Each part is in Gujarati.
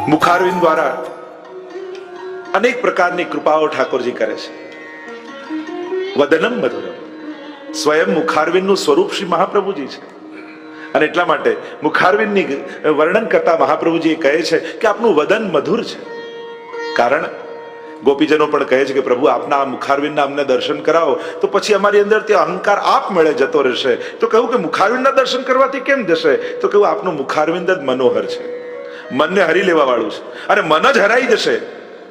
મુખારવિંદ દ્વારા અનેક પ્રકારની કૃપાઓ ઠાકોરજી કરે છે. વદનમ મધુરમ, સ્વયં મુખારવિંદનું સ્વરૂપ શ્રી મહાપ્રભુજી છે. અને એટલા માટે મુખારવિંદની વર્ણન કરતા મહાપ્રભુજી કહે છે કે આપનું વદન મધુર છે. કારણ ગોપીજનો પણ કહે છે કે પ્રભુ આપના આ મુખારવિંદના અમને દર્શન કરાવો તો પછી અમારી અંદર તે અહંકાર આપમેળે જતો રહેશે. તો કહ્યું કે મુખારવિંદના દર્શન કરવાથી કેમ જશે? તો કહ્યું આપનું મુખારવિંદ જ મનોહર છે, મનને હરી લેવા વાળું છે. અને મન જ હરાઈ જશે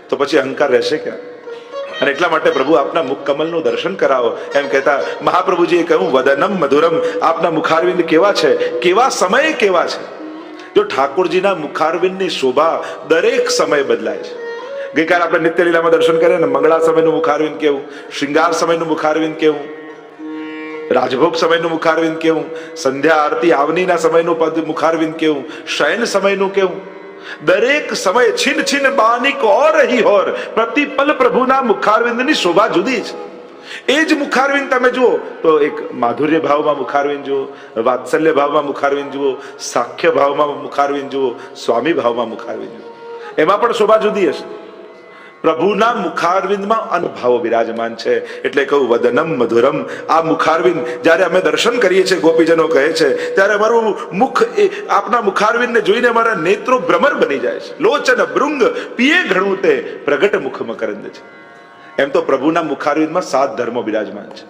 તો પછી અહંકાર રહેશે ક્યાં? અને એટલા માટે પ્રભુ આપના મુખ કમલનું દર્શન કરાવો એમ કહેતા મહાપ્રભુજીએ કહ્યું વદનમ મધુરમ, આપના મુખારવિંદ કેવા છે, કેવા સમયે કેવા છે. જો ઠાકોરજીના મુખારવિંદની શોભા દરેક સમયે બદલાય છે. ગઈકાલે આપણે નિત્ય લીલામાં દર્શન કર્યા ને, મંગળા સમયનું મુખારવિંદ કેવું, શૃંગાર સમયનું મુખારવિંદ કેવું, રાજભોગ સમયનું મુખારવિંદ કેવું, સંધ્યા આરતી આવનીના સમયનું મુખારવિંદ કેવું, શયન સમયનું કેવું. દરેક સમય છીન છીન બાનિક ઓર રહી હોર, પ્રતિપલ પ્રભુના મુખારવિંદની શોભા જુદી છે. એ જ મુખારવિંદ તમે જુઓ તો એક માધુર્ય ભાવમાં મુખારવિંદ જુઓ, વાત્સલ્ય ભાવમાં મુખારવિંદ જુઓ, સાખ્ય ભાવમાં મુખારવિંદ જુઓ, સ્વામી ભાવમાં મુખારવિંદ જુઓ, એમાં પણ શોભા જુદી હશે. પ્રભુના મુખારવિંદમાં અનુભાવો બિરાજમાન છે. એટલે કહું વદનમ મધુરમ. આ મુખારવિંદ જ્યારે અમે દર્શન કરીએ છીએ, ગોપીજનો કહે છે, ત્યારે અમારું મુખ આપના મુખારવિંદને જોઈને અમારા નેત્રો ભ્રમર બની જાય છે. લોચન ભૃંગ પિયે ઘણું તે પ્રગટ મુખ મકરંદ છે. એમ તો પ્રભુના મુખારવિંદમાં 7 ધર્મો બિરાજમાન છે.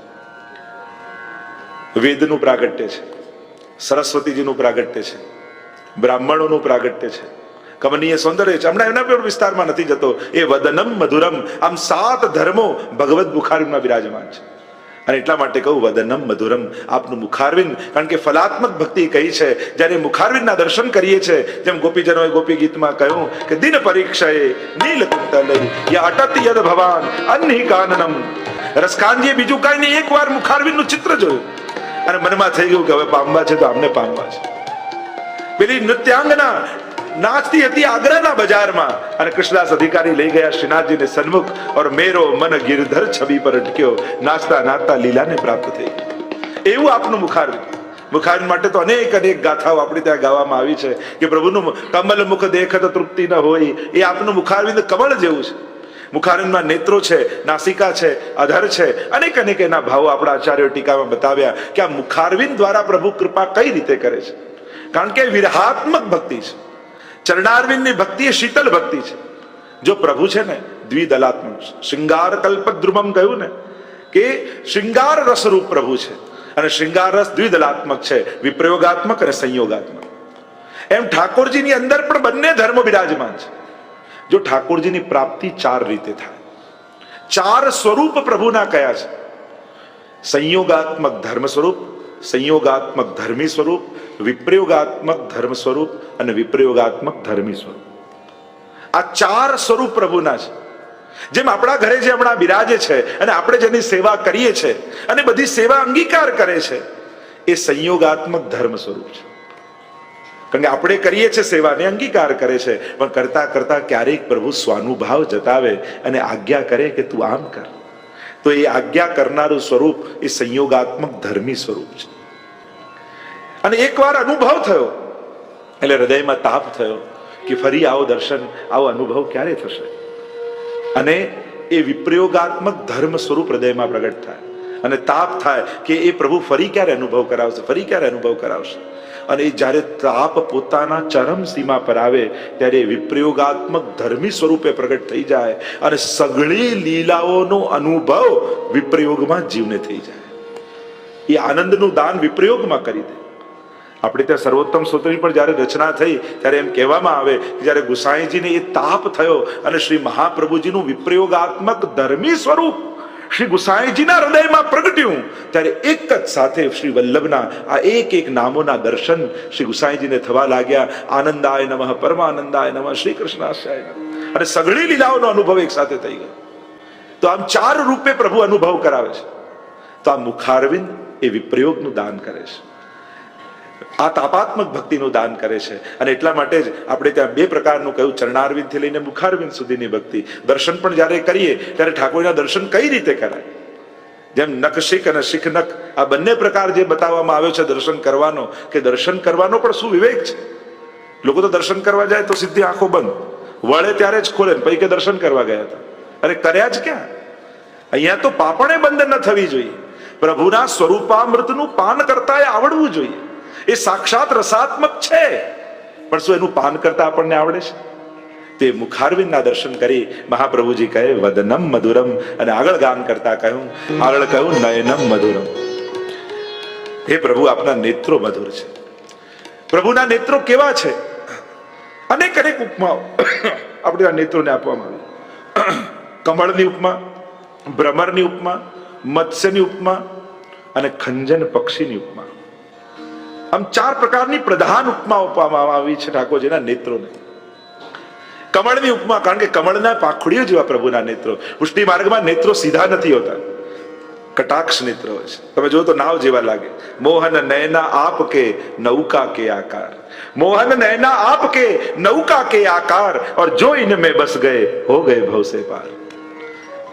વેદનું પ્રાગટ્ય છે, સરસ્વતીજીનું પ્રાગટ્ય છે, બ્રાહ્મણોનું પ્રાગટ્ય છે, કમનીય સૌંદર્ય છે. હમણાં એના પર વિસ્તારમાં નથી જતો. એ વદનમ મધુરમ, આમ 7 ધર્મો ભગવત મુખારવિંદમાં બિરાજમાન છે. અને એટલા માટે કહું વદનમ મધુરમ, આપનું મુખારવિંદ. કારણ કે ફલાત્મક ભક્તિ કહી છે. જ્યારે મુખારવિંદના દર્શન કરીએ છીએ, જેમ ગોપીજનોએ ગોપી ગીતમાં કહ્યું કે દિન પરીક્ષાએ નીલકુંતલ યા અટત યદ ભવાન અન્હી કાનનમ. રસકાનજીએ બીજું કાંઈ નહીં, એકવાર મુખારવિંદનું ચિત્ર જોયું અને મનમાં થઈ ગયું કે હવે પામવા છે તો આમને પામવા છે. પેલી નૃત્યાંગના નાચતી હતી આગ્રાના બજારમાં અને કૃષ્ણદાસ અધિકારી લઈ ગયા શ્રીનાથજીને સન્મુખ, और मेरो मन गिरधर छवि पर अटक्यो, नाचता नाचता લીલાને પ્રાપ્ત થઈ. એવું આપનું મુખારવિંદ. મુખારવિંદ માટે તો અનેક અનેક ગાથાઓ આપણી ત્યાં ગાવામાં આવી છે કે પ્રભુનું કમલ મુખ દેખત તૃપ્તિ ન હોય. એ આપનું મુખારવિંદ કમળ જેવું છે. મુખારવિંદમાં નેત્રો છે, નાસિકા છે, અધર છે, અનેક અનેક એના ભાવો આપણા આચાર્યો ટીકામાં બતાવ્યા કે આ મુખારવિંદ દ્વારા પ્રભુ કૃપા કઈ રીતે કરે છે. કારણ કે વિરહાત્મક ભક્તિ છે. ચરણારવિંદની ભક્તિ એ શીતલ ભક્તિ છે. જો પ્રભુ છે ને દ્વિદલાત્મક, શૃંગાર કલ્પદ્રુમમ કહ્યું ને કે શૃંગાર રસરૂપ પ્રભુ છે. અને શૃંગાર રસ દ્વિદલાત્મક છે, વિપ્રયોગાત્મક અને સંયોગાત્મક. એમ ઠાકોરજીની અંદર પણ બંને ધર્મો બિરાજમાન છે. જો ઠાકોરજીની પ્રાપ્તિ 4 રીતે થાય. 4 સ્વરૂપ પ્રભુના કયા છે? સંયોગાત્મક ધર્મ સ્વરૂપ, સંયોગાત્મક ધર્મી સ્વરૂપ, વિપ્રયોગાત્મક ધર્મ સ્વરૂપ અને વિપ્રયોગાત્મક ધર્મી સ્વરૂપ. આ 4 સ્વરૂપ પ્રભુના છે. જેમ આપણા ઘરે જે હમણાં બિરાજે છે અને આપણે જેની સેવા કરીએ છીએ અને બધી સેવા અંગીકાર કરે છે, એ સંયોગાત્મક ધર્મ સ્વરૂપ છે. કારણ કે આપણે કરીએ છીએ સેવાને અંગીકાર કરે છે, પણ કરતા કરતા ક્યારેક પ્રભુ સ્વાનુભાવ જતાવે અને આજ્ઞા કરે કે તું આમ કર. તો એ આજ્ઞા કરનારું સ્વરૂપ એ સંયોગાત્મક ધર્મી સ્વરૂપ છે. અને એકવાર અનુભવ થયો એટલે હૃદયમાં તાપ થયો કે ફરી આવો દર્શન, આવો અનુભવ ક્યારે થશે? અને એ વિપ્રયોગાત્મક ધર્મ સ્વરૂપ હૃદયમાં પ્રગટ થાય અને તાપ થાય કે એ પ્રભુ ફરી ક્યારે અનુભવ કરાવશે, ફરી ક્યારે અનુભવ કરાવશે. અને એ જ્યારે તાપ પોતાના ચરમ સીમા પર આવે ત્યારે વિપ્રયોગાત્મક ધર્મી સ્વરૂપે પ્રગટ થઈ જાય અને સઘળી લીલાઓનો અનુભવ વિપ્રયોગમાં જીવને થઈ જાય. એ આનંદનું દાન વિપ્રયોગમાં કરી દે. આપણે ત્યાં સર્વોત્તમ સ્તોત્રની પણ જ્યારે રચના થઈ ત્યારે એમ કહેવામાં આવે કે જ્યારે ગુસાઈજીને એ તાપ થયો અને શ્રી મહાપ્રભુજીનું વિપ્રયોગાત્મક ધર્મી સ્વરૂપ શ્રી ગુસાઈજીના હૃદયમાં પ્રગટ્યું, ત્યારે એક જ સાથે શ્રી વલ્લભના આ એક એક નામોના દર્શન શ્રી ગુસાઈજીને થવા લાગ્યા. આનંદાય નમઃ, પરમાનંદાય નમઃ, શ્રી કૃષ્ણાસ્યાય નમઃ. અને સઘળી લીલાઓનો અનુભવ એક સાથે થઈ ગયો. તો આમ 4 રૂપે પ્રભુ અનુભવ કરાવે છે. તો આ મુખારવિંદ એ વિપ્રયોગનું દાન કરે છે, આ તાપાત્મક ભક્તિનું દાન કરે છે. અને એટલા માટે જ આપણે ત્યાં 2 પ્રકારનું કહ્યું, ચરણારવિંદ થી લઈને મુખારવિંદ સુધીની ભક્તિ. દર્શન પણ જ્યારે કરીએ ત્યારે ઠાકોરના દર્શન કઈ રીતે કરાય? જેમ નખશિખ અને શિખનખ આ બંને પ્રકાર જે બતાવવામાં આવ્યો છે દર્શન કરવાનો, કે દર્શન કરવાનો પણ શું વિવેક છે. લોકો તો દર્શન કરવા જાય તો સીધી આંખો બંધ, વળે ત્યારે જ ખોલે, પછી કે દર્શન કરવા ગયા હતા. અરે કર્યા જ ક્યાં? અહીંયા તો પાપણે બંધ ન થવી જોઈએ. પ્રભુના સ્વરૂપામૃતનું પાન કરતા એ આવડવું જોઈએ. એ સાક્ષાત રસાત્મક છે, પણ શું એનું પાન કરતા આપણને આવડે છે? તે મુખારવિંદના દર્શન કરી મહાપ્રભુજી કહે વદનમ મધુરમ, અને આગળ ગાન કરતા કહ્યું, આગળ કહ્યું નયનમ મધુરમ. હે પ્રભુ, આપના નેત્રો મધુર છે. પ્રભુના નેત્રો કેવા છે? અનેક અનેક ઉપમાઓ આપણે આ નેત્રોને આપવામાં આવી. કમળની ઉપમા, ભ્રમરની ઉપમા, મત્સ્યની ઉપમા અને ખંજન પક્ષીની ઉપમા. આમ 4 પ્રકારની પ્રધાન ઉપમા આપવામાં આવી છે ઠાકોરજીના નેત્રોને. કમળની ઉપમા, કારણ કે કમળના પાંખડીઓ જેવા પ્રભુના નેત્રો. પુષ્ટિ માર્ગમાં નેત્રો સીધા નથી હોતા, કટાક્ષ નેત્ર હોય છે. તમે જો તો નાવ જેવા લાગે. મોહન નયના આપ કે નૌકા કે આકાર, મોહન નયના આપ કે નૌકા કે આકાર, और जो इनमें बस गए हो गए भव से पार.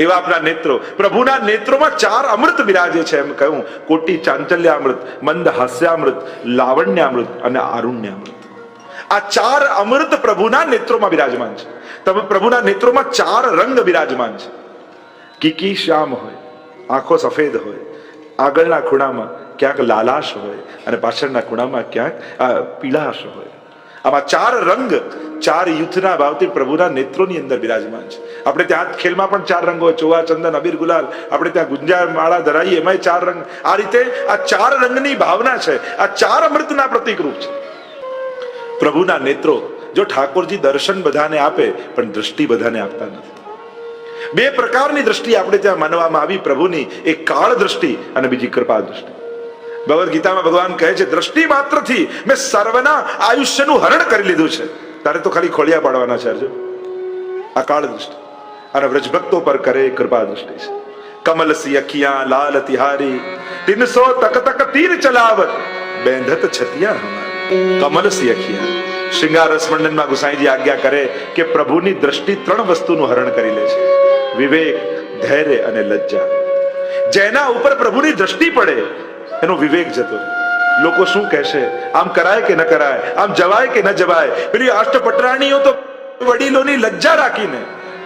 એવા આપણા નેત્રો. પ્રભુના નેત્રોમાં 4 અમૃત બિરાજે છે. એમ કહ્યું, કોટી ચાંચલ્યામૃત, મંદ હાસ્યામૃત, લાવણ્યામૃત અને આરુણ્યામૃત. આ 4 અમૃત પ્રભુના નેત્રોમાં બિરાજમાન છે. તમે પ્રભુના નેત્રોમાં 4 રંગ બિરાજમાન છે. કીકી શ્યામ હોય, આંખો સફેદ હોય, આગળના ખૂણામાં ક્યાંક લાલાશ હોય અને પાછળના ખૂણામાં ક્યાંક પીળાશ હોય. આમાં 4 રંગ, 4 યુથના ભાવથી પ્રભુના નેત્રોની અંદર બિરાજમાન છે. આપણે ત્યાં ખેલમાં પણ 4 રંગો હોય, ચોવા, ચંદન, અબીર, ગુલાલ. આપણે ત્યાં ગુંજા માળા ધરાઈએ, એમાં 4 રંગ. આ રીતે આ 4 રંગની ભાવના છે. આ 4 અમૃતના પ્રતિકરૂપ છે પ્રભુના નેત્રો. જો ઠાકોરજી દર્શન બધાને આપે, પણ દ્રષ્ટિ બધાને આપતા નથી. 2 પ્રકારની દ્રષ્ટિ આપણે ત્યાં માનવામાં આવી પ્રભુની. એક કાળ દ્રષ્ટિ અને બીજી કૃપા દ્રષ્ટિ. ભગવદ ગીતામાં ભગવાન કહે છે, દ્રષ્ટિ માત્રથી મેં સર્વના આયુષ્યનું હરણ કરી લીધું છે. તારે તો ખાલી ખોલિયા પાડવાના છે અર્જુન. આ કાળ દ્રષ્ટિ. અને વ્રજભક્તો પર કરે કૃપા દ્રષ્ટિ છે. કમલ સી અખિયા લાલ તિહારી, 300 તક તક તીર ચલાવત, બેંધત છતિયા હમારી. કમલ સી અખિયા. શ્રૃંગાર રસમંડનમાં ગુસાઈજી આજ્ઞા કરે કે પ્રભુની દ્રષ્ટિ 3 વસ્તુનું હરણ કરી લે છે: વિવેક, ધૈર્ય અને લજ્જા. જેના ઉપર પ્રભુની દ્રષ્ટિ પડે એનો વિવેક જતો રહે. લોકો શું કહેશે, આમ કરાય કે ન કરાય, આમ જવાય કે ન જવાય. પેલી અષ્ટપટરાણીઓ તો વડીલોની લજ્જા રાખીને,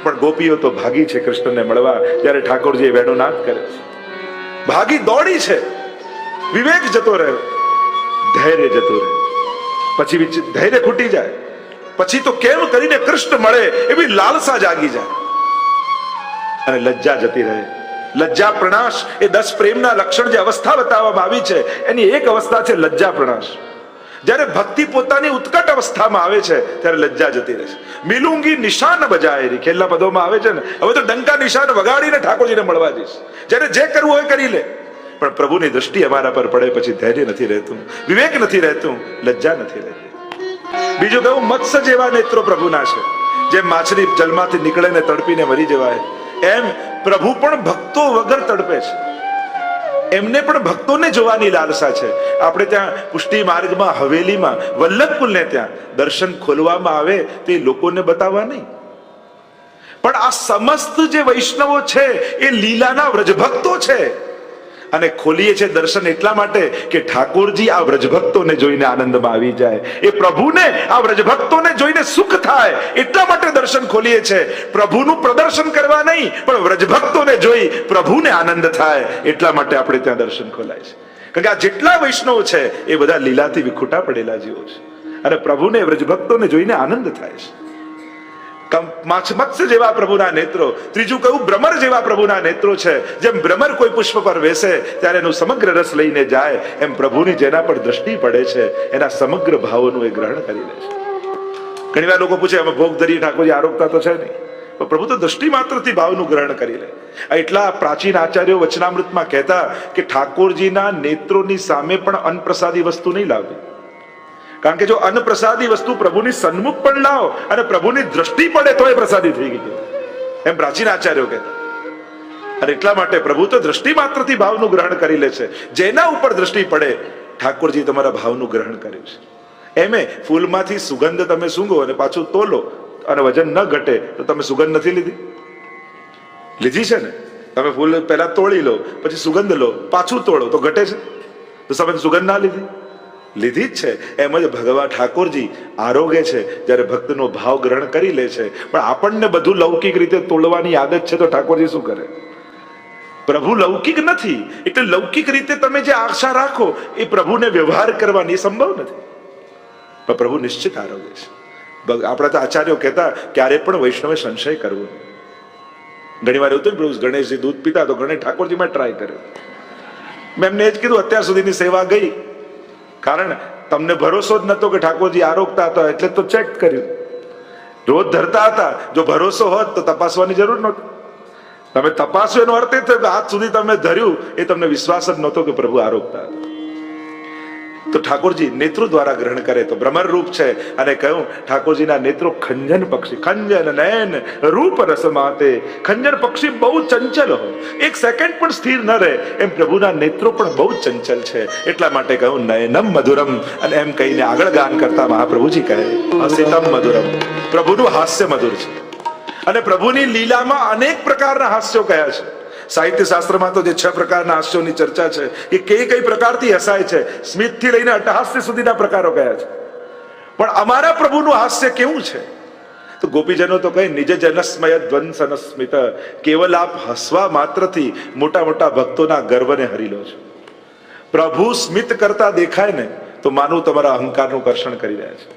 પણ ગોપીઓ તો ભાગી છે કૃષ્ણને મળવા. ત્યારે ઠાકોરજી વેણો નાદ કરે છે, ભાગી દોડી છે. વિવેક જતો રહ્યો, ધૈર્ય જતો રહે. પછી ધૈર્ય ખૂટી જાય, પછી તો કેમ કરીને કૃષ્ણ મળે એવી લાલસા જાગી જાય, અને લજ્જા જતી રહે. લજ્જા પ્રણાશ એ 10 પ્રેમના લક્ષણ જે અવસ્થા બતાવવામાં આવી છે, એની એક અવસ્થા છે લજ્જા પ્રણાશ. જ્યારે ભક્તિ પોતાની ઉત્કટ અવસ્થામાં આવે છે ત્યારે લજ્જા જતી રહે છે. મિલુંગી નિશાન બજાયેરી, છેલ્લા પદોમાં આવે છે ને, હવે તો ડંકા નિશાન વગાડીને ઠાકોરજીને મળવા જઈશ. જ્યારે જે કરવું હોય કરી લે. પણ પ્રભુની દ્રષ્ટિ અમારા પર પડે પછી ધૈર્ય નથી રહેતું, વિવેક નથી રહેતું, લજ્જા નથી રહેતી. બીજું કહું, મત્સ્ય જેવા નેત્રો પ્રભુના છે. જેમ માછલી જલમાંથી નીકળે ને તડપીને મરી જવાય, એમ પ્રભુ પણ ભક્તો વગર તડપે છે. એમને પણ ભક્તોને જોવાની લાલસા છે. આપણે ત્યાં પુષ્ટિ માર્ગમાં હવેલીમાં વલ્લભકુલને ત્યાં દર્શન ખોલવામાં આવે તે લોકોને બતાવવા નહીં, પણ આ સમસ્ત જે વૈષ્ણવો છે એ લીલાના વ્રજભક્તો છે. અને ખોલીએ છે દર્શન એટલા માટે કે ઠાકોરજી આ વ્રજભક્તોને જોઈને આનંદમાં આવી જાય, એ પ્રભુને આ વ્રજભક્તોને જોઈને સુખ થાય એટલા માટે દર્શન ખોલીએ છે. પ્રભુનું પ્રદર્શન કરવા નહીં, પણ વ્રજભક્તોને જોઈ પ્રભુને આનંદ થાય એટલા માટે આપણે ત્યાં દર્શન ખોલાય છે. કારણ કે આ જેટલા વૈષ્ણવ છે એ બધા લીલાથી વિખૂટા પડેલા જીવો છે, અને પ્રભુને વ્રજભક્તોને જોઈને આનંદ થાય છે. મત્સ્ય જેવા પ્રભુના નેત્રો. ત્રીજું કહ્યું, ભ્રમર જેવા પ્રભુના નેત્રો છે. જેમ ભ્રમર કોઈ પુષ્પ પર બેસે ત્યારે એનું સમગ્ર રસ લઈને જાય, એમ પ્રભુની જેના પર દ્રષ્ટિ પડે છે એના સમગ્ર ભાવોનું એ ગ્રહણ કરી લે છે. ઘણી વાર લોકો પૂછે, અમે ભોગ ધરીએ, ઠાકોરજી આરોગતા તો છે નહીં, પણ પ્રભુ તો દ્રષ્ટિ માત્રથી ભાવનું ગ્રહણ કરી લે. એટલા પ્રાચીન આચાર્યો વચનામૃતમાં કહેતા કે ઠાકોરજીના નેત્રોની સામે પણ અન્નપ્રસાદી વસ્તુ નહીં લાવવી. કારણ કે જો અન્નપ્રસાદી વસ્તુ પ્રભુની સન્મુખ પણ લાવો અને પ્રભુની દ્રષ્ટિ પડે તો એ પ્રસાદી થઈ ગઈ, એમ પ્રાચીન આચાર્યો કહેતા. અને એટલા માટે પ્રભુ તો દ્રષ્ટિ માત્રથી ભાવનું ગ્રહણ કરી લે છે. જેના ઉપર દ્રષ્ટિ પડે ઠાકોરજી તમારા ભાવનું ગ્રહણ કર્યું છે. એમે ફૂલમાંથી સુગંધ તમે સૂંઘો અને પાછું તોલો અને વજન ન ઘટે તો તમે સુગંધ નથી લીધી? લીધી છે ને. તમે ફૂલ પહેલા તોડી લો, પછી સુગંધ લો, પાછું તોડો તો ઘટે છે? તો તમે સુગંધ ના લીધી? લીધી જ છે. એમ જ ભગવાન ઠાકોરજી આરોગે છે જ્યારે ભક્તનો ભાવ ગ્રહણ કરી લે છે. પણ આપણને બધું લૌકિક રીતે તોડવાની આદત છે, તો ઠાકોરજી શું કરે? પ્રભુ લૌકિક નથી, એટલે લૌકિક રીતે તમે જે આશા રાખો એ પ્રભુને વ્યવહાર કરવાની સંભવ નથી. પણ પ્રભુ નિશ્ચિત આરોગે છે. આપણા તો આચાર્યો કહેતા ક્યારે પણ વૈષ્ણવે સંશય કરવો. ઘણી વાર એવું હતું, પ્રભુ ગણેશજી દૂધ પીતા તો ગણેશ ઠાકોરજીમાં ટ્રાય કર્યો. મેં એમને એ જ કીધું, અત્યાર સુધીની સેવા ગઈ, કારણ તમને ભરોસો જ નતો કે ઠાકોરજી આરોગતા હતા, એટલે તો ચેક કર્યું. રોજ ધરતા હતા, જો ભરોસો હોત તો તપાસવાની જરૂર નહોતી. તમે તપાસો એનો અર્થ એ થયો કે આજ સુધી તમે ધર્યું એ તમને વિશ્વાસ જ નહોતો કે પ્રભુ આરોગતા હતા. તો ઠાકોરજી નેત્રો દ્વારા ગ્રહણ કરે તો ભ્રમર રૂપ છે. અને કહ્યું ઠાકોરજીના નેત્રો ખંજન પક્ષી, ખંજન નયન રૂપ રસ માતે. ખંજન પક્ષી બહુ ચંચલ હોય, એક સેકન્ડ પણ સ્થિર ન રહે, એમ પ્રભુના નેત્રો પણ બહુ ચંચલ છે. એટલા માટે કહ્યું નયનમ મધુરમ. અને એમ કહીને આગળ ગાન કરતા મહાપ્રભુજી કહે હસિતમ મધુરમ. પ્રભુનું હાસ્ય મધુર છે. અને પ્રભુની લીલામાં અનેક પ્રકારના હાસ્યો કયા છે. સાહિત્ય શાસ્ત્રમાં તો જે 6 પ્રકારના હાસ્યોની ચર્ચા છે કે કઈ પ્રકારથી હસાય છે, સ્મિતથી લઈને અટ્ટહાસ્ય સુધીના પ્રકારો કયા છે. પણ અમારા પ્રભુનું હાસ્ય કેવું છે? તો ગોપીજનો તો કહે નિજ જનસ્મય ધ્વંસન સ્મિત. કેવલ આપ હસવા માત્રથી મોટા મોટા ભક્તોના ગર્વને હરી લો છો. પ્રભુ સ્મિત કરતા દેખાય ને તો માનું તમારા અહંકારનું કર્ષણ કરી રહ્યા છે.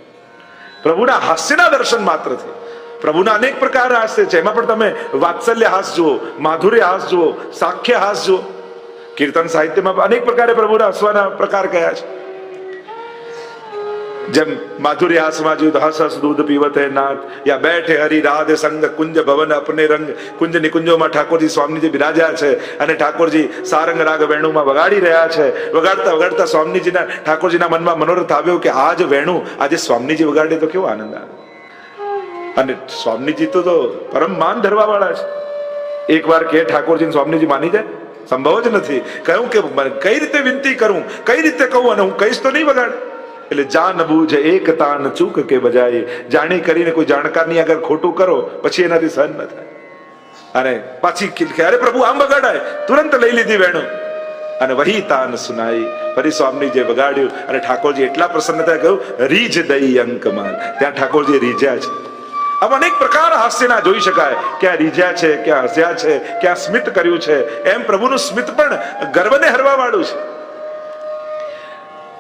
પ્રભુના હાસ્યના દર્શન માત્રથી. પ્રભુના અનેક પ્રકાર હાસ્ય છે, એમાં પણ તમે વાત્સલ્ય હાસ જુઓ, માધુર્ય હાસ જુઓ, સાખ્ય હાસ જુઓ. કીર્તન સાહિત્યમાં અનેક પ્રકારે પ્રભુના હસવાના પ્રકાર કયા છે. જેમ માધુર્ય હાસમાં જોયું તો હસ હસ દૂધ પીવત હે નાથ, યા બેઠે હરી રાધે સંગ કુંજ ભવન અપને રંગ. કુંજ નિકુંજોમાં ઠાકોરજી સ્વામીજી બિરાજ્યા છે અને ઠાકોરજી સારંગ રાગ વેણુમાં વગાડી રહ્યા છે. વગાડતા વગાડતા સ્વામીજીના ઠાકોરજીના મનમાં મનોરથ આવ્યો કે આ જ વેણુ આજે સ્વામીજી વગાડે તો કેવો આનંદ આવે. અને સ્વામીજી તો પરમ માન ધરવા વાળા છે. એક વાર કે ઠાકોરજી સ્વામીજી માની જાય? સંભવ જ નથી. કહ્યું કે કઈ રીતે વિનંતી કરું, કઈ રીતે કહું, અને હું કહીશ તો નહીં વગાડે. એટલે જાન બૂझ એક તાન ચૂક કે બજાય. જાણી કરીને કોઈ જાણકારની આગળ ખોટું કરો પછી એનાથી સહન ન થાય. અને પાછી ક્યારે પ્રભુ આમ વગાડાય, તુરંત લઈ લીધી વેણુ અને વહી તાન સુનાઈ. ફરી સ્વામીજીએ વગાડ્યું અને ઠાકોરજી એટલા પ્રસન્ન થયા, કહ્યું રીજ દઈ અંકમાલ. ત્યાં ઠાકોરજી રીજ્યા છે. આમ અનેક પ્રકાર હાસ્યના જોઈ શકાય. ક્યાં રીઝ્યા છે, ક્યાં હસ્યા છે, ક્યાં સ્મિત કર્યું છે. એમ પ્રભુનું સ્મિત પણ ગર્વને હરવા વાળું છે.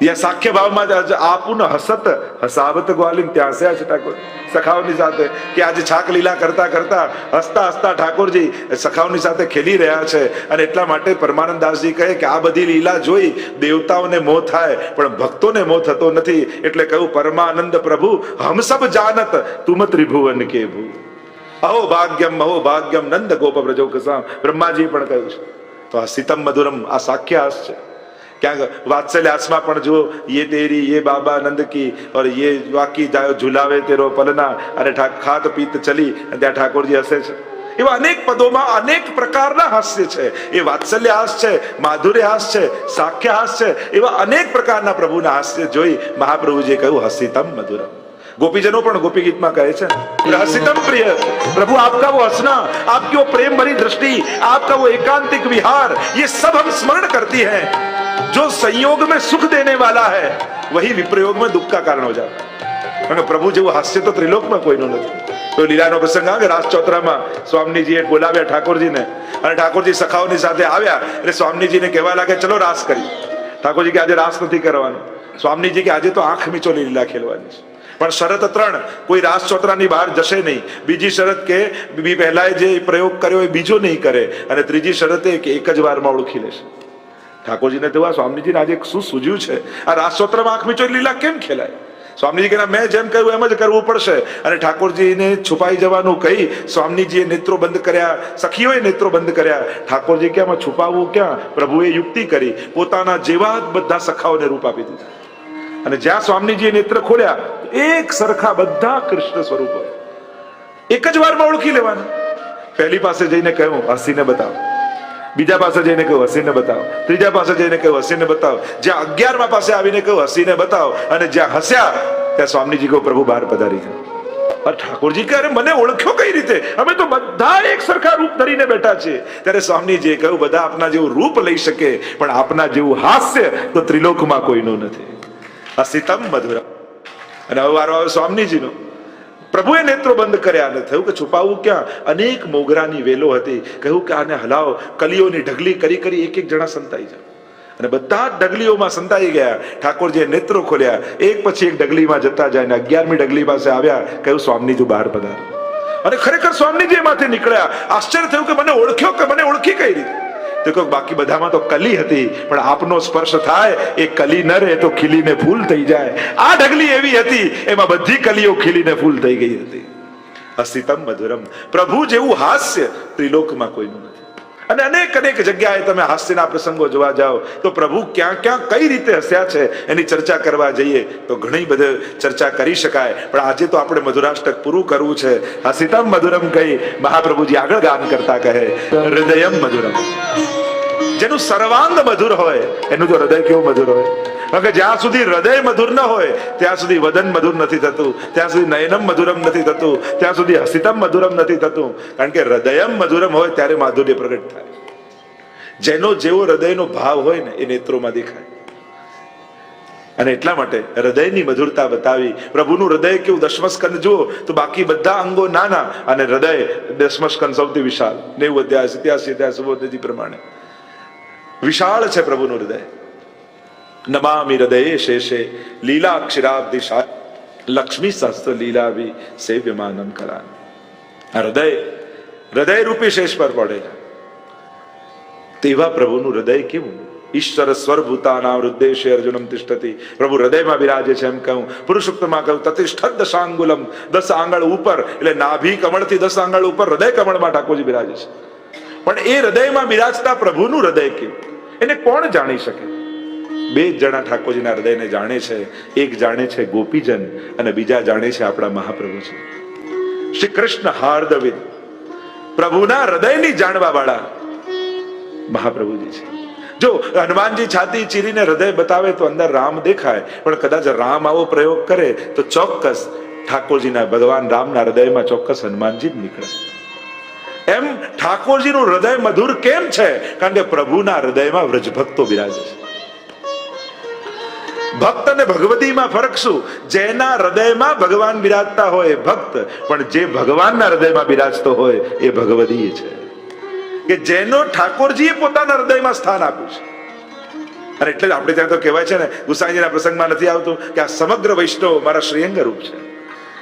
યા સાખ્ય ભાવમાં આપુન હસત હસાવત ગ્વાલિન, ત્યાં હસ્યા છે ઠાકોર સખાઓની સાથે. કે આજે છાક લીલા કરતા કરતા હસતા હસતા ઠાકોરજી સખાઓની સાથે ખેલી રહ્યા છે. અને એટલા માટે પરમાનંદ દાસજી કહે કે આ બધી લીલા જોઈ દેવતાઓને મોહ થાય પણ ભક્તોને મોહ થતો નથી. એટલે કહ્યું પરમાનંદ પ્રભુ હમ સબ જાનત તુમ ત્રિભુવન કે ભૂ. અહો ભાગ્યમ નંદ ગોપ વ્રજો કસામ. બ્રહ્માજી પણ કહ્યું છે. તો આ સિતમ મધુરમ, આ સાખ્ય હાસ છે. ક્યાંક વાત્સલ્ય હાસમાં પણ જુઓ, યે તેરી યે બાબા નંદ કી ઓર યે વાકી જાયો ઝુલાવે તેરો પલના. અને ખાત પીત ચલી, ત્યાં ઠાકોરજી હસે છે. એવા અનેક પદોમાં અનેક પ્રકારના હાસ્ય છે. એ વાત્સલ્ય હાસ છે, માધુર્ય હાસ છે, સાખ્ય હાસ છે. એવા અનેક પ્રકારના પ્રભુના હાસ્ય જોઈ મહાપ્રભુજીએ કહ્યું હસિતમ મધુરમ. गोपीजनों पण गोपी गीत में कहे हसितम प्रिय प्रभु, आपका वो हंसना, आपकी वो प्रेम भरी दृष्टि, आपका वो एकांतिक विहार, ये सब हम स्मरण करती हैं. जो संयोग में सुख देने वाला है वही विप्रयोग में दुख का कारण हो जाता है. प्रभु जेवुं हास्य तो त्रिलोक में कोईनुं नथी. तो लीलानो प्रसंग आ रास चौतरामां स्वामीजीए बोलाव्या ठाकोरजीने અને ઠાકોરજી સખાઓની સાથે આવ્યા એટલે સ્વામીજીને કહેવા લાગે ચલો રાસ કરી. ઠાકોરજી કે આજે રાસ નથી કરવાનો. સ્વામીજી કે આજે તો આંખ મીચોલી લીલા ખેલવાની છે. પણ શરત 3, કોઈ રાસ ચોતરાની બહાર જશે નહીં. બીજી શરત કે પહેલા જે પ્રયોગ કર્યો એ બીજો નહીં કરે. અને ત્રીજી શરત એ કે એક જ વારમાં ઓળખી લેશે. ઠાકોરજીને તો સ્વામીજીને આજે શું સૂઝ્યું છે, આ રાસ ચોતરામાં આંખ મીચોલી લીલા કેમ ખેલાય? સ્વામીજી કહે મેં જેમ કહ્યું એમ જ કરવું પડશે. અને ઠાકોરજીને છુપાઈ જવાનું કહી સ્વામીજીએ નેત્રો બંધ કર્યા, સખીઓએ નેત્રો બંધ કર્યા. ઠાકોરજી કે આમાં છુપાવવું ક્યાં? પ્રભુએ યુક્તિ કરી, પોતાના જેવા જ બધા સખાઓને રૂપ આપી દીધા. અને જ્યાં સ્વામીજીએ નેત્ર ખોલ્યા એક સરખા બધા કૃષ્ણ સ્વરૂપો એક જ વારમાં ઓળખી લેવાના. પહેલી પાસે જઈને કહ્યું હસીને બતાવો, બીજા પાસે જઈને કહ્યું હસીને બતાવો, ત્રીજા પાસે જઈને કહ્યું હસીને બતાવો, જ્યાં 11મા પાસે આવીને કહ્યું હસીને બતાવો. અને જ્યાં હસ્યા ત્યાં સ્વામીજી કહ્યું પ્રભુ બહાર પધારી જાઓ. ઠાકોરજી કહે અરે મને ઓળખ્યો કઈ રીતે? અમે તો બધા એક સરખા રૂપ ધરીને બેઠા છે. ત્યારે સ્વામીજીએ કહ્યું બધા આપના જેવું રૂપ લઈ શકે પણ આપના જેવું હાસ્ય તો ત્રિલોકમાં કોઈનું નથી. હસિતમ મધુરમ. અને હવે વારો આવે સ્વામીજીનો. પ્રભુએ નેત્રો બંધ કર્યા અને થયું કે છુપાવું ક્યાં? અનેક મોગરાની વેલો હતી. કહ્યું કે આને હલાવો. કલીઓની ઢગલી કરી કરી એક એક જણા સંતાઈ જાય. અને બધા જ ઢગલીઓમાં સંતાઈ ગયા. ઠાકોરજીએ નેત્રો ખોલ્યા, એક પછી એક ઢગલીમાં જતા જાય. 11મી ઢગલી પાસે આવ્યા. કહ્યું સ્વામીજી બહાર પધારો. અને ખરેખર સ્વામીજી એમાંથી નીકળ્યા. આશ્ચર્ય થયું કે મને ઓળખ્યો કે મને ઓળખી કઈ રીતે? તો કહ્યું બાકી બધામાં તો કલી હતી, પણ આપનો સ્પર્શ થાય એ કલી ન રહે તો ખીલીને ફૂલ થઈ જાય. આ ઢગલી એવી હતી, એમાં બધી કલીઓ ખીલીને ફૂલ થઈ ગઈ હતી. હસિતમ મધુરમ. પ્રભુ જેવું હાસ્ય ત્રિલોકમાં કોઈનું નથી. અને અનેક અનેક જગ્યાએ તમે હાસ્યના પ્રસંગો જોવા જાઓ તો પ્રભુ ક્યાં ક્યાં કઈ રીતે હસ્યા છે એની ચર્ચા કરવા જઈએ તો ઘણી બધી ચર્ચા કરી શકાય. પણ આજે તો આપણે મધુરાષ્ટક પૂરું કરવું છે. હસિતમ મધુરમ કહી મહાપ્રભુજી આગળ ગાન કરતા કહે હૃદયમ મધુરમ. જેનું સર્વાંગ મધુર હોય એનું તો હૃદય કેવું મધુર હોય. કારણ કે જ્યાં સુધી હૃદય મધુર ન હોય ત્યાં સુધી વદન મધુર નથી થતું, ત્યાં સુધી નયનમ મધુરમ નથી થતું, ત્યાં સુધી હસિતમ મધુરમ નથી થતું. કારણ કે હૃદયમ મધુરમ હોય ત્યારે માધુર્ય પ્રગટ થાય. જેનો જેવો હૃદયનો ભાવ હોય ને એ નેત્રોમાં દેખાય. અને એટલા માટે હૃદયની મધુરતા બતાવી. પ્રભુનું હૃદય કેવું, દશમસ્કંદ જુઓ તો બાકી બધા અંગો નાના અને હૃદય દશમસ્કંદ સૌથી વિશાળ. 90 અધ્યાય 87 અધ્યાય સુબોધજી પ્રમાણે વિશાળ છે પ્રભુનું હૃદય. નમામિ હૃદયે શેષે લીલા અક્ષરાબ્ધિશા લક્ષ્મી સહસ્ત્ર લીલા ભી સેવ્યમાનમ કરાન. આ હૃદય રૂપી શેષ પર પડે છે. તેવા પ્રભુનું હૃદય કેવું? ઈશ્વર સ્વરભૂતાના હૃદય અર્જુનમ તિષ્ઠતિ. પ્રભુ હૃદયમાં બિરાજે છે એમ કહું. પુરુષોક્તમાં કહ્યું તતિષ્ઠદ દશાંગુલમ. 10 આંગળ ઉપર એટલે નાભી કમળથી 10 આંગળ ઉપર હૃદય કમળમાં ઠાકોરજી બિરાજે છે. પણ એ હૃદયમાં બિરાજતા પ્રભુનું હૃદય કેવું એને કોણ જાણી શકે? 2 જણા ઠાકોરજીના હૃદયને જાણે છે. એક જાણે છે ગોપીજન અને બીજા જાણે છે આપણા મહાપ્રભુ છે શ્રી કૃષ્ણ. હાર્દવિદ પ્રભુના હૃદયની જાણવા વાળા મહાપ્રભુજી છે. જો હનુમાનજી છાતી ચીરીને હૃદય બતાવે તો અંદર રામ દેખાય, પણ કદાચ રામ આવો પ્રયોગ કરે તો ચોક્કસ ઠાકોરજીના ભગવાન રામના હૃદયમાં ચોક્કસ હનુમાનજી જ નીકળે. એમ ઠાકોરજીનું હૃદય મધુર કેમ છે? કારણ કે પ્રભુના હૃદયમાં વ્રજભક્તો બિરાજે છે. ભક્ત અને ભગવતીમાં ફરક શું? જેના હૃદયમાં ભગવાન બિરાજતા હોય એ ભક્ત, પણ જે ભગવાનના હૃદયમાં બિરાજતો હોય એ ભગવતી છે. કે જેનો ઠાકોરજીએ પોતાના હૃદયમાં સ્થાન આપ્યું છે. અને એટલે આપણે ત્યાં તો કહેવાય છે ને, ગુસાઈજીના પ્રસંગમાં નથી આવતું કે આ સમગ્ર વૈષ્ણવ મારા શ્રીઅંગ રૂપ છે.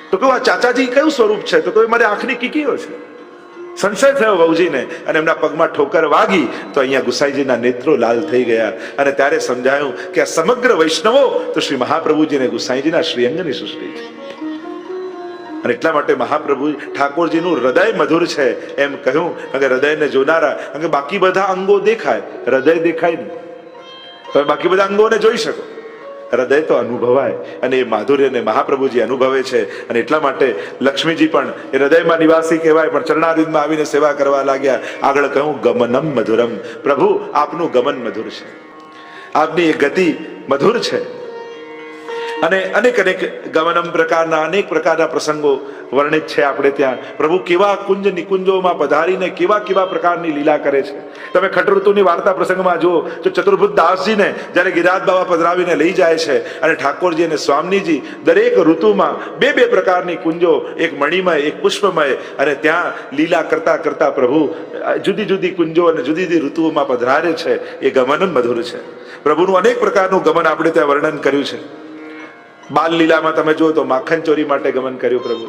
તો કહું આ ચાચાજી કયું સ્વરૂપ છે? તો કહું મારી આંખની કીકીઓ છે. સંશય થયો વહુજીને અને એમના પગમાં ઠોકર વાગી તો અહીંયા ગુસાઈજીના નેત્રો લાલ થઈ ગયા. અને ત્યારે સમજાયું કે આ સમગ્ર વૈષ્ણવો તો શ્રી મહાપ્રભુજી અને ગુસાઈજીના શ્રીઅંગની સૃષ્ટિ છે. અને એટલા માટે મહાપ્રભુ ઠાકોરજીનું હૃદય મધુર છે એમ કહ્યું. કારણ કે હૃદયને જોનારા, કારણ કે બાકી બધા અંગો દેખાય, હૃદય દેખાય નહીં. તમે બાકી બધા અંગોને જોઈ શકો, હૃદય તો અનુભવાય. અને એ માધુર્યને મહાપ્રભુજી અનુભવે છે. અને એટલા માટે લક્ષ્મીજી પણ એ હૃદયમાં નિવાસી કહેવાય, પણ ચરણારવિંદમાં આવીને સેવા કરવા લાગ્યા. આગળ કહ્યું ગમનમ મધુરમ. પ્રભુ આપનું ગમન મધુર છે, આપની એ ગતિ મધુર છે. અને અનેક ગમનમ પ્રકારના અનેક પ્રકારના પ્રસંગો વર્ણિત છે આપણે ત્યાં. પ્રભુ કેવા કુંજ નિકુંજોમાં પધારીને કેવા કેવા પ્રકારની લીલા કરે છે. તમે ખટઋતુની વાર્તા પ્રસંગમાં જુઓ તો ચતુર્ભુજ દાસજીને જ્યારે ગિરિરાજ બાબા પધરાવીને લઈ જાય છે અને ઠાકોરજી અને સ્વામીજી દરેક ઋતુમાં 2 પ્રકારની કુંજો, એક મણિમય એક પુષ્પમય, અને ત્યાં લીલા કરતા કરતા પ્રભુ જુદી જુદી કુંજો અને જુદી જુદી ઋતુઓમાં પધરારે છે. એ ગમનમ મધુર છે. પ્રભુનું અનેક પ્રકારનું ગમન આપણે ત્યાં વર્ણન કર્યું છે. બાલ લીલામાં તમે જુઓ તો માખણ ચોરી માટે ગમન કર્યું પ્રભુ.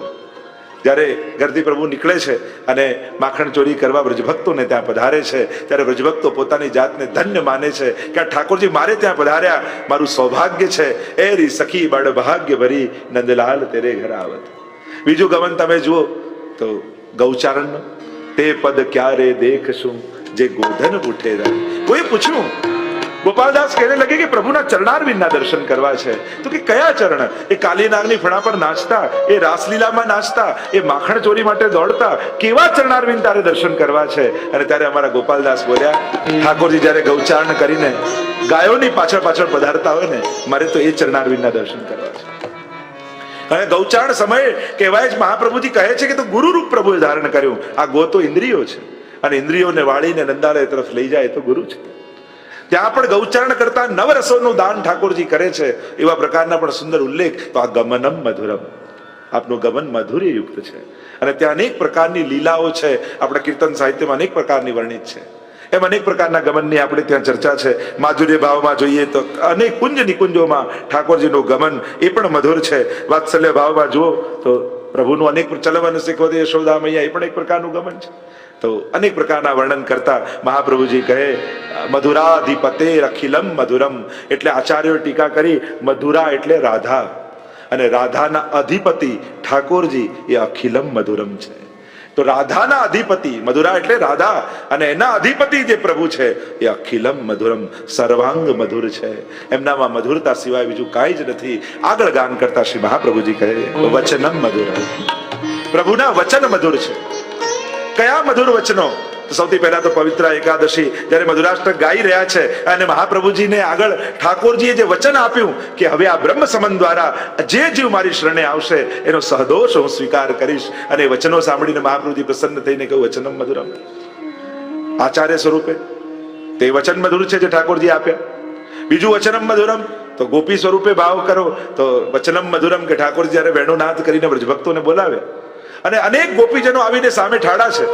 જ્યારે ઘરથી પ્રભુ નીકળે છે અને માખણ ચોરી કરવા વ્રજભક્તોને ત્યાં પધારે છે, ત્યારે વ્રજભક્તો પોતાની જાતને ધન્ય માને છે કે આ ઠાકોરજી મારે ત્યાં પધાર્યા, મારું સૌભાગ્ય છે. એ રી સખી બડ ભાગ્ય ભરી નંદલાલ તેરે ઘર આવત. બીજું ગમન તમે જુઓ તો ગૌચારણ, તે પદ ક્યારે દેખશું જે ગોધન ઉઠે રહે. કોઈ પૂછ્યું, ગોપાલદાસ કહેને લગે કે પ્રભુના ચરણારવિંદના દર્શન કરવા છે. તો કે કયા ચરણ? એ કાલીનાગની ફણા પર નાચતા, એ રાસલીલામાં નાચતા, એ માખણ ચોરી માટે દોડતા, કેવા ચરણારવિંદ તારે દર્શન કરવા છે? અને ત્યારે અમારા ગોપાલદાસ બોલ્યા, ઠાકોરજી જયારે ગૌચારણ કરીને ગાયોની પાછળ પાછળ પધારતા હોય ને, મારે તો એ ચરણારવિંદના દર્શન કરવા છે. અને ગૌચારણ સમયે કહેવાય જ મહાપ્રભુજી કહે છે કે તો ગુરુરૂપ પ્રભુએ ધારણ કર્યું. આ ગો તો ઇન્દ્રિયો છે, અને ઇન્દ્રિયોને વાળીને નંદાલય તરફ લઈ જાય તો ગુરુ છે. ત્યાં પણ ગૌચરણ કરતા નવરસોનું દાન ઠાકોરજી કરે છે. એવા પ્રકારના પણ સુંદર ઉલ્લેખ. તો આ ગમનમ મધુરમ, આપનું ગમન માધુર્ય યુક્ત છે. અને ત્યાં અનેક પ્રકારની લીલાઓ છે. આપણા કીર્તન સાહિત્યમાં અનેક પ્રકારની વર્ણિત છે. એમ અનેક પ્રકારના ગમનની આપણે ત્યાં ચર્ચા છે. માધુર્ય ભાવમાં જોઈએ તો અનેક કુંજ નિકુંજોમાં ઠાકોરજીનું ગમન એ પણ મધુર છે. વાત્સલ્ય ભાવમાં જુઓ તો પ્રભુનું અનેક ચલવન શીખવતી યશોદા મૈયા એ પણ એક પ્રકારનું ગમન છે. તો અનેક પ્રકારના વર્ણન કરતા મહાપ્રભુજી કહે મધુરાધિપતે અખિલમ મધુરમ, એટલે આચાર્યો ટીકા કરી મધુરા એટલે રાધા, અને રાધાના અધિપતિ ઠાકોરજી એ અખિલમ મધુરમ છે. તો રાધાના અધિપતિ મધુરા એટલે રાધા, અને એના અધિપતિ જે પ્રભુ છે એ અખિલમ મધુરમ, સર્વાંગ મધુર છે. એમનામાં મધુરતા સિવાય બીજું કાંઈ જ નથી. આગળ ગાન કરતા શ્રી મહાપ્રભુજી કહે વચનમ મધુર, પ્રભુના વચન મધુર છે. કયા મધુર વચનો? સૌથી પહેલા તો પવિત્ર એકાદશી જ્યારે મધુરાષ્ટક ગાઈ રહ્યા છે અને મહાપ્રભુજીને આગળ ઠાકોરજીએ જે વચન આપ્યું કે હવે આ બ્રહ્મ સંબંધ દ્વારા જે જીવ મારી શરણે આવશે એનો સહદોષ હું સ્વીકાર કરીશ, અને વચનો સાંભળીને મહાપ્રભુજી પ્રસન્ન થઈને કહ્યું વચનમ મધુરમ. આચાર્ય સ્વરૂપે તે વચન મધુર છે જે ઠાકોરજી આપ્યા. બીજું વચનમ મધુરમ તો ગોપી સ્વરૂપે ભાવ કરો તો વચનમ મધુરમ કે ઠાકોરજી જ્યારે વેણુનાદ કરીને વ્રજભક્તોને બોલાવે અને અનેક ગોપીજનો આવીને સામે ઠાડા છે,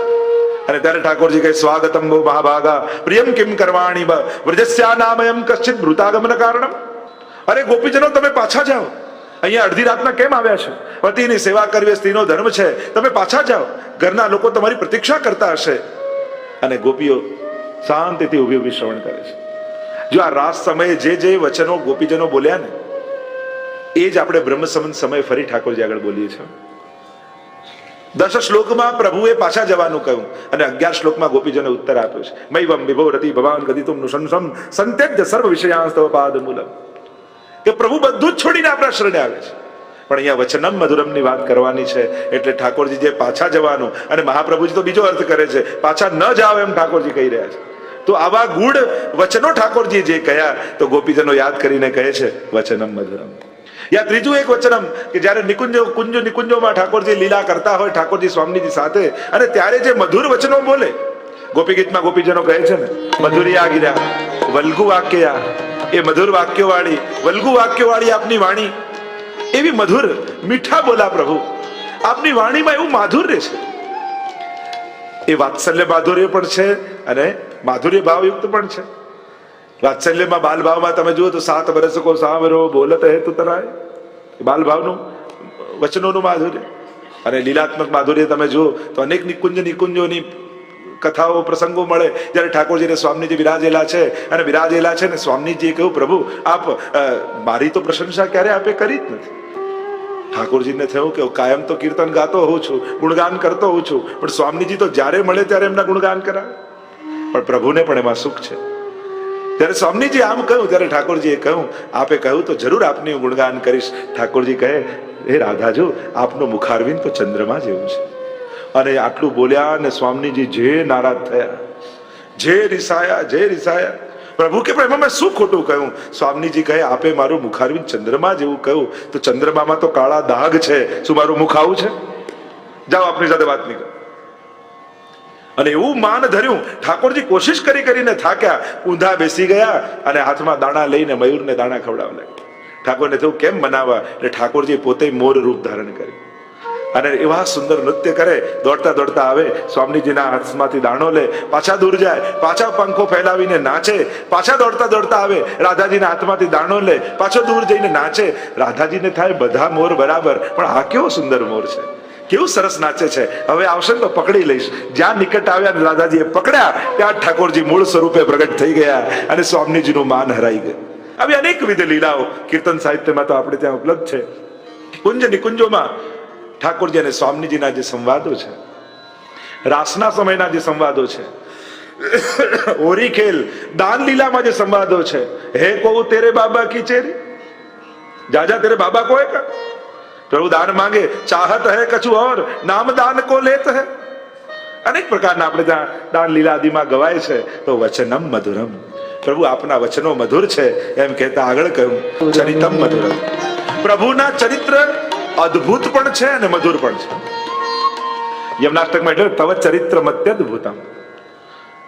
અને ત્યારે ઠાકોરજી કહે સ્વાગતમ ભો મહાભાગા પ્રિયમ કિમ કરવાણી વ્રજસ્યા નામયમ કશ્ચિત ભૃતાગમન કારણમ. અરે ગોપીજનો તમે પાછા જાઓ, અહીંયા અડધી રાતના કેમ આવ્યા છો? પતિની સેવા કરવી સ્ત્રીનો ધર્મ છે, તમે પાછા જાઓ, ઘરના લોકો તમારી પ્રતીક્ષા કરતા હશે. અને ગોપીઓ શાંતિથી ઉભી ઉભી શ્રવણ કરે છે. જો આ રાસ સમયે જે જે વચનો ગોપીજનો બોલ્યા ને એ જ આપણે બ્રહ્મ સંબંધ સમય ફરી ઠાકોરજી આગળ બોલીએ છીએ. 10 શ્લોકમાં પ્રભુએ પાછા જવાનું કહ્યું અને 11 શ્લોકમાં ગોપીજને ઉત્તર આપ્યો છે. મૈવમ વિભો રતિ ભવાન ગદિતુમ નુશંસમ સંત્યજ્ય સર્વ વિષયાસ્તવ પાદમૂલમ, કે પ્રભુ બધું જ છોડીને આપણા શરણે આવે છે. પણ અહીંયા વચનમ મધુરમની વાત કરવાની છે એટલે ઠાકોરજી જે પાછા જવાનું, અને મહાપ્રભુજી તો બીજો અર્થ કરે છે પાછા ન જાઓ એમ ઠાકોરજી કહી રહ્યા છે. તો આવા ગૂઢ વચનો ઠાકોરજી જે કહ્યા તો ગોપીજનો યાદ કરીને કહે છે વચનમ મધુરમ. યા ત્રીજું એક વચનમ કે જ્યારે કુંજ નિકુંજોમાં ઠાકોરજી લીલા કરતા હોય ઠાકોરજી સ્વામીજી સાથે, અને ત્યારે જે મધુર વચનો બોલે, ગોપી ગીતમાં ગોપીજનો કહે છે ને મધુરિયા ગિરા વલ્ગુ વાક્યા, એ મધુર વાક્યો વાળી વલ્ગુ વાક્યો વાળી આપની વાણી એવી મધુર મીઠા બોલા પ્રભુ, આપની વાણીમાં એવું માધુર્ય છે. એ વાત્સલ્ય માધુર્ય પણ છે અને માધુર્ય ભાવયુક્ત પણ છે. વાત્સલ્યમાં બાલ ભાવમાં તમે જુઓ તો 7 બરસ કો સાવરો બોલત હે તું તરાય, બાલ ભાવનું વચનોનું માધુર્ય. અને લીલાત્મક માધુર્ય તમે જુઓ તો અનેક નિકુંજોની કથાઓ પ્રસંગો મળે જ્યારે ઠાકોરજીને સ્વામીજી વિરાજેલા છે, અને વિરાજેલા છે ને સ્વામીજીએ કહ્યું પ્રભુ આપ મારી તો પ્રશંસા ક્યારે આપે કરી જ નથી. ઠાકોરજીને થયું કે કાયમ તો કીર્તન ગાતો હોઉં છું, ગુણગાન કરતો હોઉં છું, પણ સ્વામીજી તો જ્યારે મળે ત્યારે એમના ગુણગાન કરાવે. પણ પ્રભુને પણ એમાં સુખ છે. ત્યારે સ્વામીજી આમ કહ્યું ત્યારે ઠાકોરજીએ કહ્યું આપે કહ્યું તો જરૂર આપની હું ગુણગાન કરીશ. ઠાકોરજી કહે હે રાધાજો આપનું મુખારવિંદ તો ચંદ્રમા જેવું છે. અને આટલું બોલ્યા અને સ્વામીજી જે નારાજ થયા, જે રિસાયા. પ્રભુ કે એમાં મેં શું ખોટું કહ્યું? સ્વામીજી કહે આપે મારું મુખારવિંદ ચંદ્રમા જેવું કહ્યું તો ચંદ્રમામાં તો કાળા દાગ છે, શું મારું મુખ આવું છે? જાઓ આપની સાથે વાત નહીં કરો. અને એવું માન ધર્યું. ઠાકોરજી કોશિશ કરીને થાક્યા, ઊંધા બેસી ગયા અને હાથમાં દાણા લઈને મયુરને દાણા ખવડાવવા લાગ્યા. ઠાકોરને થયું કેમ બનાવવા, એટલે ઠાકોરજી પોતે મોર રૂપ ધારણ કર્યું અને એવા સુંદર નૃત્ય કરે. દોડતા આવે, સ્વામીજીના હાથમાંથી દાણો લે, પાછા દૂર જાય, પાછા પંખો ફેલાવીને નાચે, પાછા દોડતા આવે, રાધાજીના હાથમાંથી દાણો લે, પાછો દૂર જઈને નાચે. રાધાજીને થાય બધા મોર બરાબર, પણ આ કેવો સુંદર મોર છે, કેવું સરસ નાચે છે, હવે આવશે ને તો પકડી લઈશ. જ્યાં નિકટ આવ્યા રાધાજીએ પકડ્યા ત્યાં ઠાકોરજી મૂળ સ્વરૂપે પ્રગટ થઈ ગયા અને સ્વામીજીનું માન હરાઈ ગયું. આવી અનેકવિધ લીલાઓ કીર્તન સાહિત્યમાં તો આપણે ત્યાં ઉપલબ્ધ છે. કુંજ નિકુંજોમાં ઠાકોરજી અને સ્વામીજીના જે સંવાદો છે, રાસના સમયના જે સંવાદો છે, હોરી ખેલ દાન લીલામાં જે સંવાદો છે, હે કહું તેરે બાબા કી ચેરી જાજા તેરે બાબા કો કા પ્રભુ દાન માંગે ચાહત હૈ કછુ ઓર નામ દાન કો લેત હૈ. અનેક પ્રકારના આપણે ત્યાં દાન લીલા આદિમાં ગવાય છે. તો વચનમ મધુરમ, પ્રભુ આપના વચનો મધુર છે એમ કહેતા આગળ કહ્યું ચરિતમ મધુરમ. પ્રભુના ચરિત્ર અદ્ભુત પણ છે અને મધુર પણ છે. યમનાષ્ટકમાં એટલે તવ ચરિત્ર મત્યદ્ભુતમ,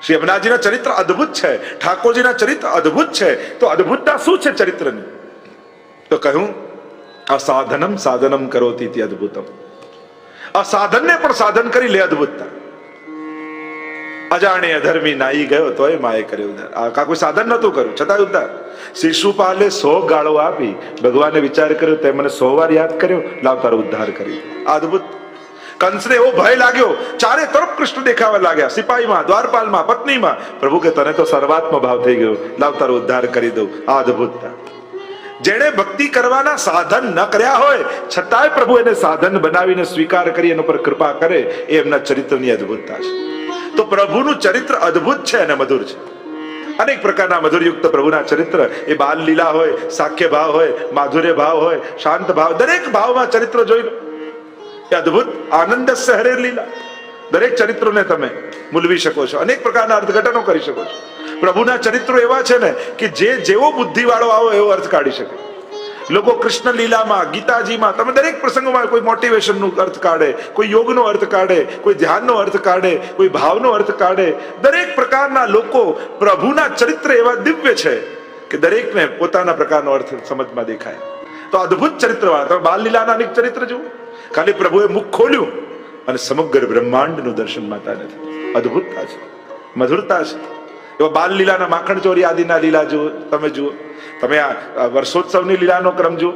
શ્રી યમુનાજીના ચરિત્ર અદ્ભુત છે, ઠાકોરજીના ચરિત્ર અદ્ભુત છે. તો અદ્ભુતતા શું છે ચરિત્રની? તો કહ્યું અસાધનમ સાધનમ કરોતી ઇતિ અદ્ભુતમ. અસાધનને પણ સાધન કરી લે અદ્ભુતતા. અજાણે અધર્મી નાઈ ગયો તોય માએ કર્યો ઉદ્ધાર. આ કોઈ સાધન નતું કર્યું છતાં ઉદ્ધાર. શિશુપાલે 100 ગાળો આપી ભગવાને વિચાર કર્યો તે મને 100 વાર યાદ કર્યો, લાવ તારો ઉદ્ધાર કરી. અદ્ભુત. કંસને એવો ભય લાગ્યો, ચારે તરફ કૃષ્ણ દેખાવા લાગ્યા, સિપાહીમાં, દ્વારપાલમાં, પત્નીમાં. પ્રભુ કે તને તો સર્વાત્મ ભાવ થઈ ગયો, લાવ તારો ઉદ્ધાર કરી દઉં. આ અદ્ભુતતા. જેણે ભક્તિ કરવાના સાધન ન કર્યા હોય છતાંય પ્રભુ એને સાધન બનાવીને સ્વીકાર કરી એના પર કૃપા કરે, એ એમના ચરિત્રની અદ્ભુતતા છે. તો પ્રભુનું ચરિત્ર અદ્ભુત છે અને મધુર છે. અનેક પ્રકારના મધુરયુક્ત પ્રભુના ચરિત્ર, એ બાલ લીલા હોય, સાખ્ય ભાવ હોય, માધુર્ય ભાવ હોય, શાંત ભાવ, દરેક ભાવમાં ચરિત્ર જોઈ લો. એ અદ્ભુત આનંદ સહરે લીલા. દરેક ચરિત્રોને તમે મૂલવી શકો છો, અનેક પ્રકારના અર્થઘટનો કરી શકો છો. પ્રભુના ચરિત્રો એવા છે ને કે જે જેવો બુદ્ધિવાળો આવો એવો અર્થ કાઢી શકે. લોકો કૃષ્ણ લીલામાં, ગીતાજીમાં તમે દરેક પ્રસંગોમાં કોઈ મોટિવેશનનો અર્થ કાઢે, કોઈ યોગનો અર્થ કાઢે, કોઈ ધ્યાનનો અર્થ કાઢે, કોઈ ભાવનો અર્થ કાઢે. દરેક પ્રકારના લોકો પ્રભુના ચરિત્ર એવા દિવ્ય છે કે દરેકને પોતાના પ્રકારનો અર્થ સમજમાં દેખાય. તો અદ્ભુત ચરિત્રવાળા તમે બાલ લીલાના અનેક ચરિત્ર જુઓ. ખાલી પ્રભુએ મુખ ખોલ્યું અને સમગ્ર બ્રહ્માંડનું દર્શન માતાને થયું. અદ્ભુતતા છે, મધુરતા છે. એવા બાલ લીલાના માખણ ચોરી આદિના લીલા જુઓ, તમે જુઓ. તમે આ વર્ષોત્સવની લીલાનો ક્રમ જુઓ,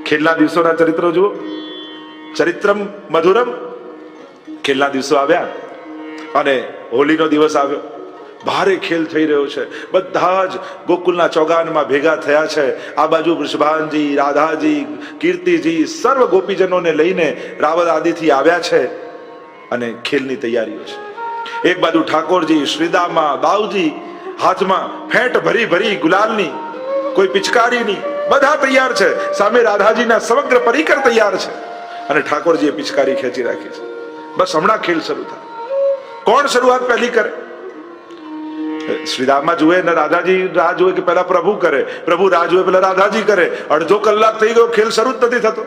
ખેલના દિવસોના ચરિત્રો જુઓ. ચરિત્રમ મધુરમ. ખેલના દિવસો આવ્યા અને હોલીનો દિવસ આવ્યો, ભારે ખેલ થઈ રહ્યો છે. બધા જ ગોકુલના ચોગાનમાં ભેગા થયા છે. આ બાજુ વૃષભાનજી, રાધાજી, કીર્તિજી, સર્વ ગોપીજનોને લઈને રાવલ આદિથી આવ્યા છે અને ખેલની તૈયારીઓ છે. એક બાજુ ઠાકોરજી, શ્રીદામા, બાવજી હાથમાં ફેંટ ભરી ભરી ગુલાલની, કોઈ પિચકારીની, બધા તૈયાર છે. સામે રાધાજીના સમગ્ર પરિકર તૈયાર છે અને ઠાકોરજીએ પિચકારી ખેંચી રાખી છે. બસ હમણાં ખેલ શરૂ થાય. કોણ શરૂઆત પહેલી કરે? શ્રીરામમાં જુએ ને રાધાજી રાહ જુએ કે પહેલા પ્રભુ કરે, પ્રભુ રાહ જુએ પહેલા રાધાજી કરે. અડધો કલાક થઈ ગયો, ખેલ શરૂ જ નથી થતો.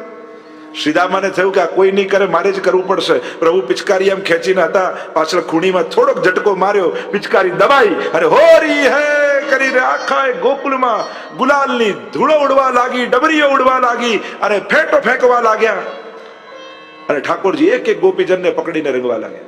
શ્રીદામાને થયું કે આ કોઈ નહીં કરે, મારે જ કરવું પડશે. પ્રભુ પિચકારી એમ ખેંચીને હતા, પાછળ ખૂણીમાં થોડોક ઝટકો માર્યો, પિચકારી દબાઈ અને હોરી હે કરીને આખા ગોકુલમાં ગુલાલની ધૂળો ઉડવા લાગી, ડબરીઓ ઉડવા લાગી અને ફેંટો ફેંકવા લાગ્યા અને ઠાકોરજી એક એક ગોપીજનને પકડીને રંગવા લાગ્યા.